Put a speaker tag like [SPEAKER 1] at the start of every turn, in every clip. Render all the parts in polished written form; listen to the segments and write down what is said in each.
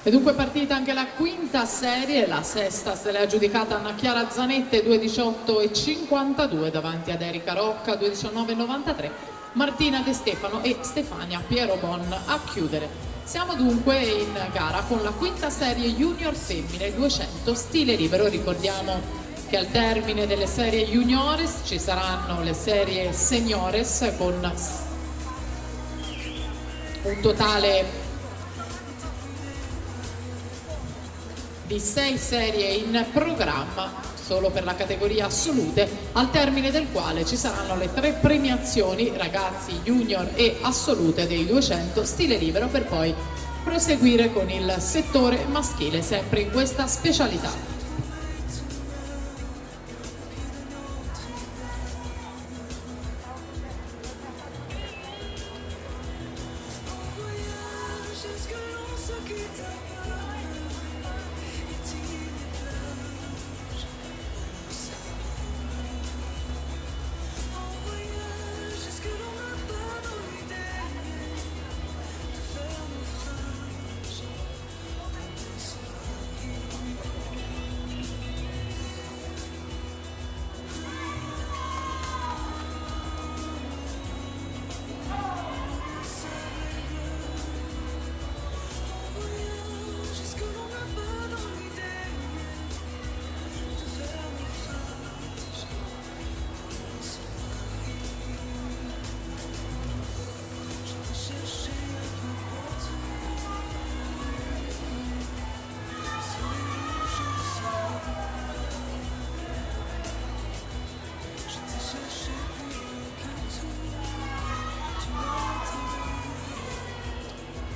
[SPEAKER 1] E dunque partita anche la quinta serie, la sesta se l'è aggiudicata Anna Chiara Zanette 2:18,52 davanti ad Erika Rocca 2:19,93, Martina De Stefano e Stefania Piero Bon a chiudere. Siamo dunque in gara con la quinta serie junior femmine 200 stile libero. Ricordiamo che al termine delle serie juniores ci saranno le serie seniores con un totale di 6 serie in programma solo per la categoria assolute, al termine del quale ci saranno le 3 premiazioni ragazzi junior e assolute dei 200 stile libero, per poi proseguire con il settore maschile sempre in questa specialità.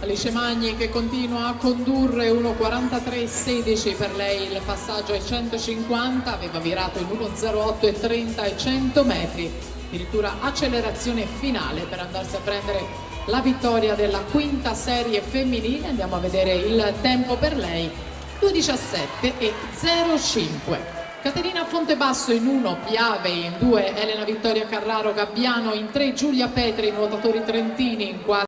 [SPEAKER 1] Alice Magni che continua a condurre 1:43,16 per lei il passaggio ai 150, aveva virato in 1:08,30 ai 100 metri, addirittura accelerazione finale per andarsi a prendere la vittoria della quinta serie femminile. Andiamo a vedere il tempo per lei, 2:17,05. Caterina Fontebasso in 1, Piave in 2, Elena Vittoria Carraro Gabbiano in 3, Giulia Petri, nuotatori trentini in 4.